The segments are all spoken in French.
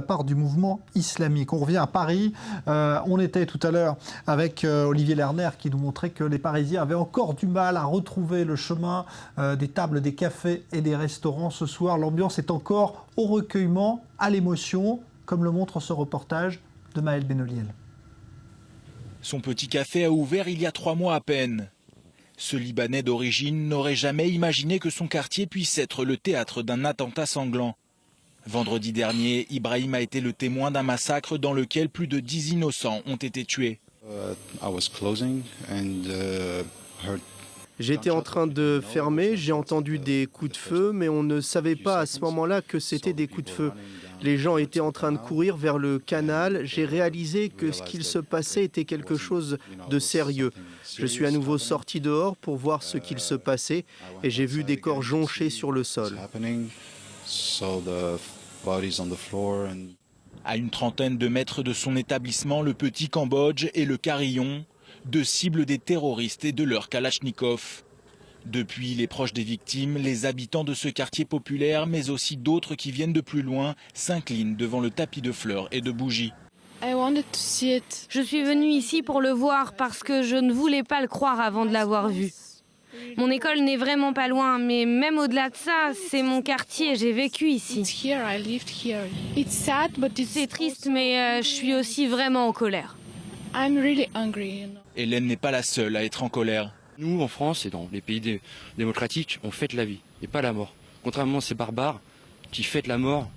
la part du mouvement islamique. On revient à Paris. On était tout à l'heure avec Olivier Lerner qui nous montrait que les Parisiens avaient encore du mal à retrouver le chemin des tables, des cafés et des restaurants. Ce soir, l'ambiance est encore au recueillement, à l'émotion, comme le montre ce reportage de Maël Benoliel. Son petit café a ouvert il y a 3 mois à peine. Ce Libanais d'origine n'aurait jamais imaginé que son quartier puisse être le théâtre d'un attentat sanglant. Vendredi dernier, Ibrahim a été le témoin d'un massacre dans lequel plus de 10 innocents ont été tués. J'étais en train de fermer, j'ai entendu des coups de feu, mais on ne savait pas à ce moment-là que c'était des coups de feu. Les gens étaient en train de courir vers le canal. J'ai réalisé que ce qu'il se passait était quelque chose de sérieux. Je suis à nouveau sorti dehors pour voir ce qu'il se passait et j'ai vu des corps jonchés sur le sol. À une trentaine de mètres de son établissement, le Petit Cambodge et le Carillon, 2 cibles des terroristes et de leurs kalachnikovs. Depuis, les proches des victimes, les habitants de ce quartier populaire, mais aussi d'autres qui viennent de plus loin, s'inclinent devant le tapis de fleurs et de bougies. Je suis venue ici pour le voir parce que je ne voulais pas le croire avant de l'avoir vu. Mon école n'est vraiment pas loin, mais même au-delà de ça, c'est mon quartier, j'ai vécu ici. C'est triste, mais je suis aussi vraiment en colère. Hélène n'est pas la seule à être en colère. Nous, en France et dans les pays démocratiques, on fête la vie et pas la mort. Contrairement à ces barbares qui fêtent la mort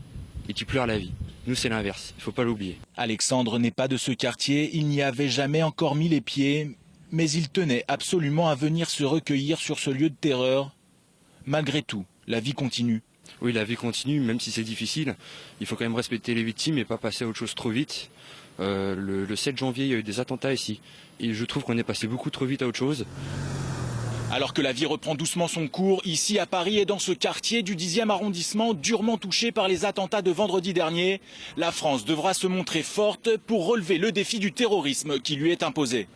et qui pleurent la vie. Nous, c'est l'inverse, il ne faut pas l'oublier. Alexandre n'est pas de ce quartier, il n'y avait jamais encore mis les pieds, mais il tenait absolument à venir se recueillir sur ce lieu de terreur. Malgré tout, la vie continue. Oui, la vie continue, même si c'est difficile. Il faut quand même respecter les victimes et pas passer à autre chose trop vite. Le 7 janvier, il y a eu des attentats ici. Et je trouve qu'on est passé beaucoup trop vite à autre chose. Alors que la vie reprend doucement son cours, ici à Paris et dans ce quartier du 10e arrondissement, durement touché par les attentats de vendredi dernier, la France devra se montrer forte pour relever le défi du terrorisme qui lui est imposé.